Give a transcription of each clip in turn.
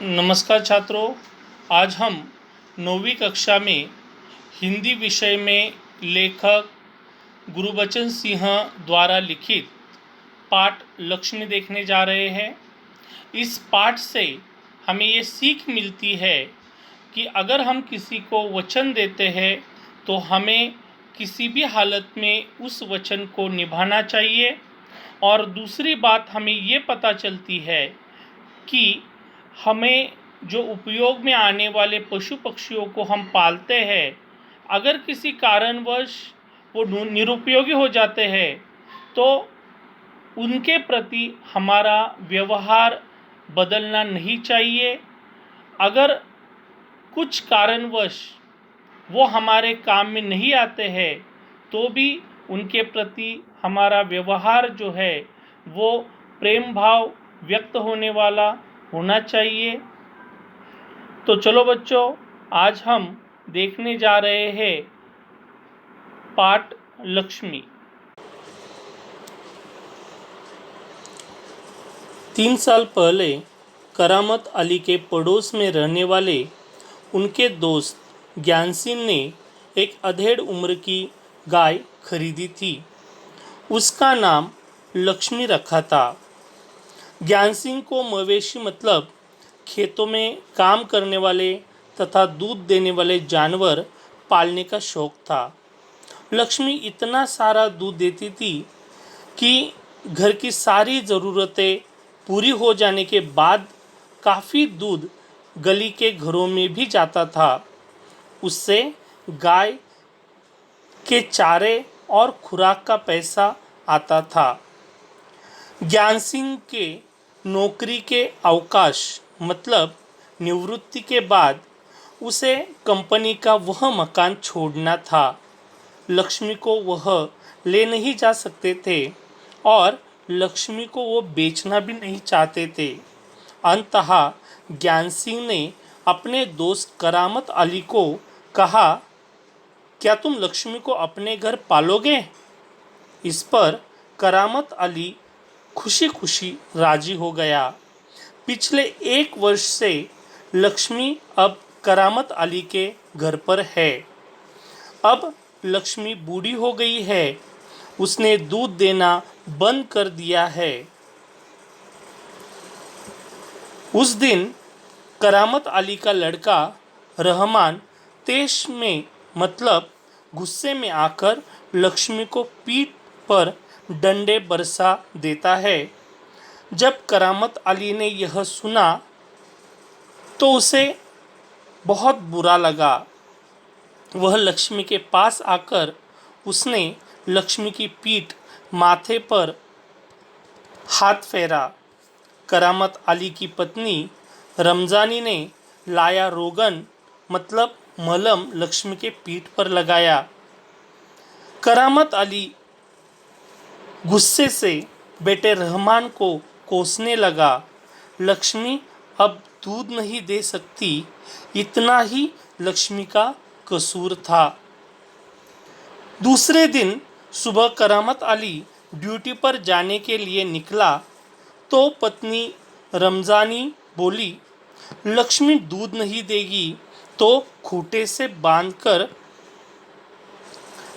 नमस्कार छात्रों, आज हम 9वीं कक्षा में हिंदी विषय में लेखक गुरबचन सिंह द्वारा लिखित पाठ लक्ष्मी देखने जा रहे हैं। इस पाठ से हमें ये सीख मिलती है कि अगर हम किसी को वचन देते हैं तो हमें किसी भी हालत में उस वचन को निभाना चाहिए। और दूसरी बात हमें ये पता चलती है कि हमें जो उपयोग में आने वाले पशु पक्षियों को हम पालते हैं, अगर किसी कारणवश वो निरुपयोगी हो जाते हैं तो उनके प्रति हमारा व्यवहार बदलना नहीं चाहिए। अगर कुछ कारणवश वो हमारे काम में नहीं आते हैं तो भी उनके प्रति हमारा व्यवहार जो है वो प्रेम भाव व्यक्त होने वाला होना चाहिए। तो चलो बच्चों, आज हम देखने जा रहे हैं पाठ लक्ष्मी। 3 साल पहले करामत अली के पड़ोस में रहने वाले उनके दोस्त ज्ञान सिंह ने एक अधेड़ उम्र की गाय खरीदी थी। उसका नाम लक्ष्मी रखा था। ज्ञान सिंह को मवेशी मतलब खेतों में काम करने वाले तथा दूध देने वाले जानवर पालने का शौक था। लक्ष्मी इतना सारा दूध देती थी कि घर की सारी ज़रूरतें पूरी हो जाने के बाद काफ़ी दूध गली के घरों में भी जाता था। उससे गाय के चारे और खुराक का पैसा आता था। ज्ञान सिंह के नौकरी के अवकाश मतलब निवृत्ति के बाद उसे कंपनी का वह मकान छोड़ना था। लक्ष्मी को वह ले नहीं जा सकते थे और लक्ष्मी को वो बेचना भी नहीं चाहते थे। अंततः ज्ञान सिंह ने अपने दोस्त करामत अली को कहा, क्या तुम लक्ष्मी को अपने घर पालोगे? इस पर करामत अली खुशी खुशी राजी हो गया। पिछले 1 वर्ष से लक्ष्मी अब करामत अली के घर पर है। अब लक्ष्मी बूढ़ी हो गई है। उसने दूध देना बंद कर दिया है। उस दिन करामत अली का लड़का रहमान तेज में मतलब गुस्से में आकर लक्ष्मी को पीठ पर डंडे बरसा देता है। जब करामत अली ने यह सुना तो उसे बहुत बुरा लगा। वह लक्ष्मी के पास आकर उसने लक्ष्मी की पीठ, माथे पर हाथ फेरा। करामत अली की पत्नी रमजानी ने लाया रोगन मतलब मलहम लक्ष्मी के पीठ पर लगाया। करामत अली गुस्से से बेटे रहमान को कोसने लगा। लक्ष्मी अब दूध नहीं दे सकती, इतना ही लक्ष्मी का कसूर था। दूसरे दिन सुबह करामत अली ड्यूटी पर जाने के लिए निकला तो पत्नी रमजानी बोली, लक्ष्मी दूध नहीं देगी तो खूंटे से बांधकर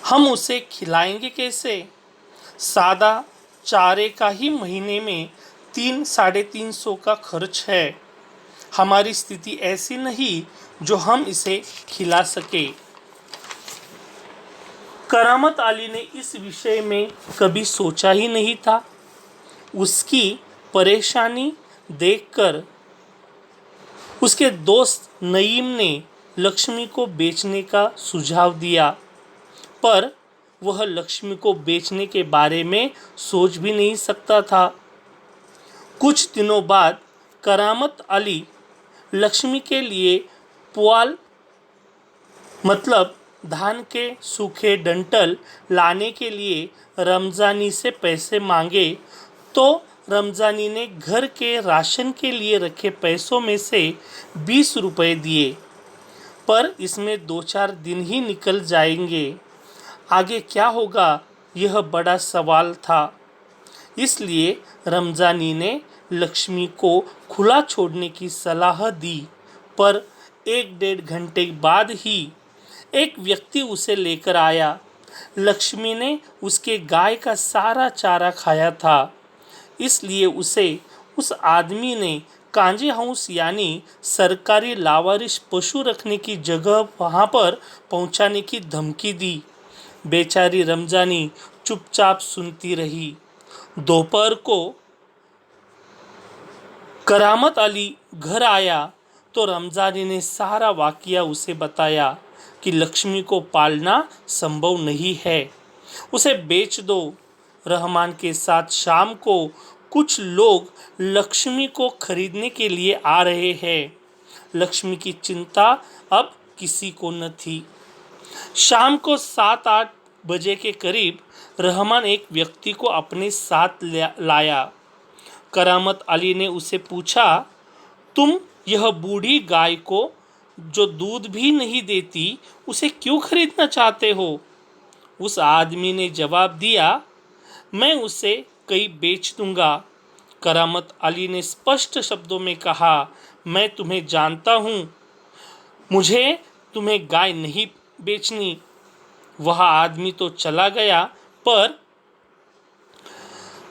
हम उसे खिलाएंगे कैसे? सादा चारे का ही महीने में 300-350 का खर्च है। हमारी स्थिति ऐसी नहीं जो हम इसे खिला सके। करामत अली ने इस विषय में कभी सोचा ही नहीं था। उसकी परेशानी देखकर उसके दोस्त नईम ने लक्ष्मी को बेचने का सुझाव दिया, पर वह लक्ष्मी को बेचने के बारे में सोच भी नहीं सकता था। कुछ दिनों बाद करामत अली लक्ष्मी के लिए पुआल मतलब धान के सूखे डंठल लाने के लिए रमजानी से पैसे मांगे तो रमजानी ने घर के राशन के लिए रखे पैसों में से 20 रुपए दिए, पर इसमें 2-4 दिन ही निकल जाएंगे। आगे क्या होगा यह बड़ा सवाल था। इसलिए रमजानी ने लक्ष्मी को खुला छोड़ने की सलाह दी, पर 1-1.5 घंटे बाद ही एक व्यक्ति उसे लेकर आया। लक्ष्मी ने उसके गाय का सारा चारा खाया था, इसलिए उसे उस आदमी ने कांजे हाउस यानी सरकारी लावारिश पशु रखने की जगह वहां पर पहुंचाने की धमकी दी। बेचारी रमजानी चुपचाप सुनती रही। दोपहर को करामत अली घर आया तो रमजानी ने सारा वाकया उसे बताया कि लक्ष्मी को पालना संभव नहीं है, उसे बेच दो। रहमान के साथ शाम को कुछ लोग लक्ष्मी को खरीदने के लिए आ रहे हैं। लक्ष्मी की चिंता अब किसी को न थी। शाम को 7-8 बजे के करीब रहमान एक व्यक्ति को अपने साथ लाया। करामत अली ने उसे पूछा, तुम यह बूढ़ी गाय को जो दूध भी नहीं देती उसे क्यों खरीदना चाहते हो? उस आदमी ने जवाब दिया, मैं उसे कहीं बेच दूंगा। करामत अली ने स्पष्ट शब्दों में कहा, मैं तुम्हें जानता हूँ, मुझे तुम्हें गाय नहीं बेचनी। वह आदमी तो चला गया, पर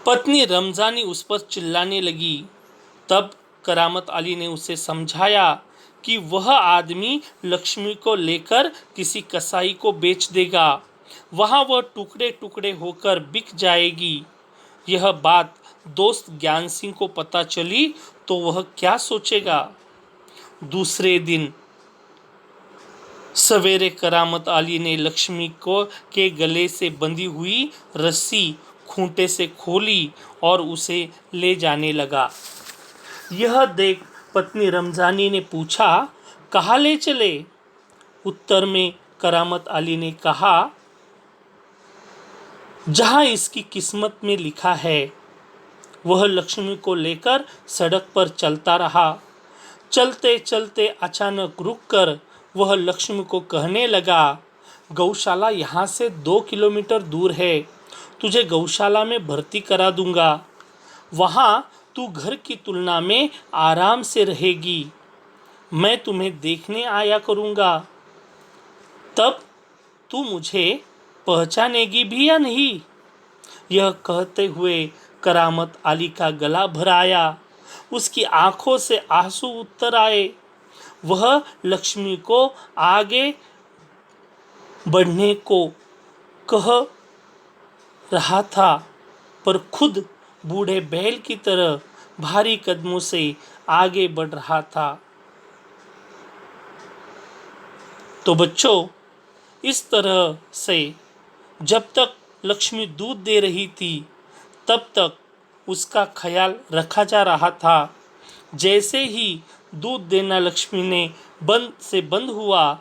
पत्नी रमजानी उस पर चिल्लाने लगी। तब करामत अली ने उसे समझाया कि वह आदमी लक्ष्मी को लेकर किसी कसाई को बेच देगा, वहां वह टुकड़े टुकड़े होकर बिक जाएगी। यह बात दोस्त ज्ञान सिंह को पता चली तो वह क्या सोचेगा। दूसरे दिन सवेरे करामत अली ने लक्ष्मी को के गले से बंधी हुई रस्सी खूंटे से खोली और उसे ले जाने लगा। यह देख पत्नी रमजानी ने पूछा, कहाँ ले चले? उत्तर में करामत अली ने कहा, जहां इसकी किस्मत में लिखा है। वह लक्ष्मी को लेकर सड़क पर चलता रहा। चलते चलते अचानक रुककर वह लक्ष्मी को कहने लगा, गौशाला यहाँ से 2 किलोमीटर दूर है, तुझे गौशाला में भर्ती करा दूंगा। वहाँ तू घर की तुलना में आराम से रहेगी। मैं तुम्हें देखने आया करूँगा, तब तू मुझे पहचानेगी भी या नहीं? यह कहते हुए करामत अली का गला भर आया। उसकी आंखों से आंसू उतर आए। वह लक्ष्मी को आगे बढ़ने को कह रहा था, पर खुद बूढ़े बैल की तरह भारी कदमों से आगे बढ़ रहा था। तो बच्चों, इस तरह से जब तक लक्ष्मी दूध दे रही थी तब तक उसका ख्याल रखा जा रहा था। जैसे ही दूध देना लक्ष्मी ने बंद हुआ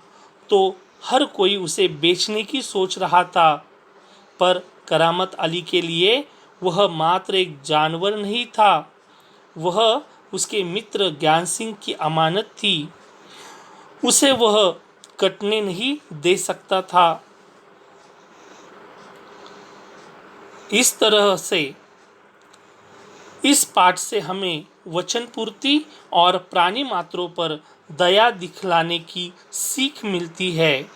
तो हर कोई उसे बेचने की सोच रहा था, पर करामत अली के लिए वह मात्र एक जानवर नहीं था, वह उसके मित्र ज्ञान सिंह की अमानत थी। उसे वह कटने नहीं दे सकता था। इस तरह से इस पाठ से हमें वचन पूर्ति और प्राणी मात्रों पर दया दिखलाने की सीख मिलती है।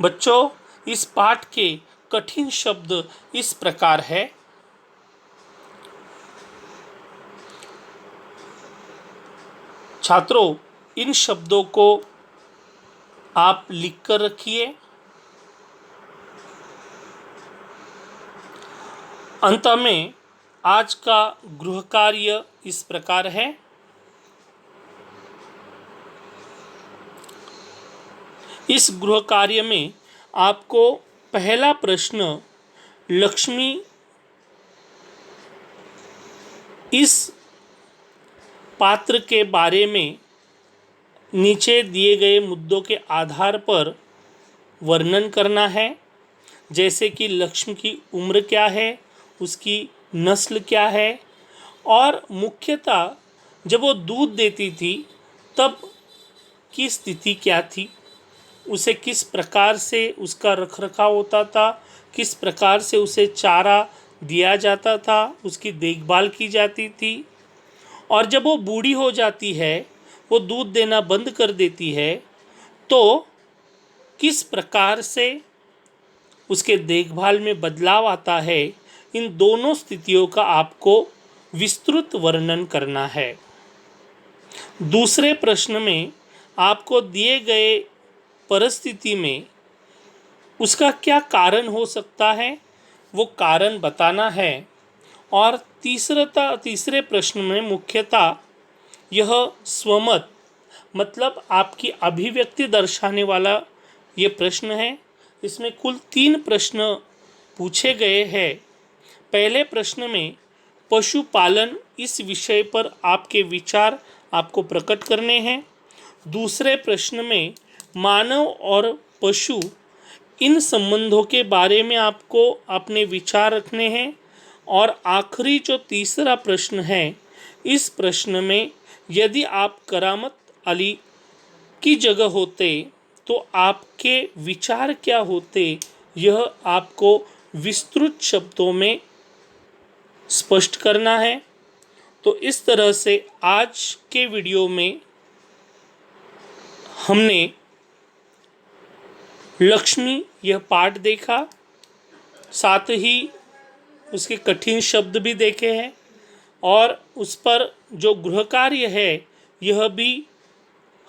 बच्चों, इस पाठ के कठिन शब्द इस प्रकार है। छात्रों, इन शब्दों को आप लिख कर रखिए। अंत में आज का गृह कार्य इस प्रकार है। इस गृह कार्य में आपको पहला प्रश्न लक्ष्मी इस पात्र के बारे में नीचे दिए गए मुद्दों के आधार पर वर्णन करना है। जैसे कि लक्ष्मी की उम्र क्या है, उसकी नस्ल क्या है, और मुख्यतः जब वो दूध देती थी तब की स्थिति क्या थी, उसे किस प्रकार से उसका रखरखाव होता था, किस प्रकार से उसे चारा दिया जाता था, उसकी देखभाल की जाती थी, और जब वो बूढ़ी हो जाती है, वो दूध देना बंद कर देती है, तो किस प्रकार से उसके देखभाल में बदलाव आता है, इन दोनों स्थितियों का आपको विस्तृत वर्णन करना है। दूसरे प्रश्न में आपको दिए गए परिस्थिति में उसका क्या कारण हो सकता है, वो कारण बताना है। और तीसरे प्रश्न में मुख्यतः यह स्वमत मतलब आपकी अभिव्यक्ति दर्शाने वाला ये प्रश्न है। इसमें कुल 3 प्रश्न पूछे गए हैं। पहले प्रश्न में पशुपालन इस विषय पर आपके विचार आपको प्रकट करने हैं। दूसरे प्रश्न में मानव और पशु इन संबंधों के बारे में आपको अपने विचार रखने हैं। और आखिरी जो तीसरा प्रश्न है, इस प्रश्न में यदि आप करामत अली की जगह होते तो आपके विचार क्या होते, यह आपको विस्तृत शब्दों में स्पष्ट करना है। तो इस तरह से आज के वीडियो में हमने लक्ष्मी यह पाठ देखा, साथ ही उसके कठिन शब्द भी देखे हैं, और उस पर जो गृह कार्य है यह भी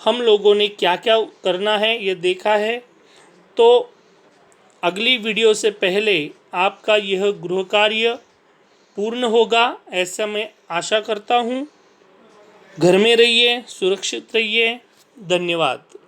हम लोगों ने क्या क्या करना है ये देखा है। तो अगली वीडियो से पहले आपका यह गृह कार्य पूर्ण होगा, ऐसा मैं आशा करता हूँ। घर में रहिए, सुरक्षित रहिए। धन्यवाद।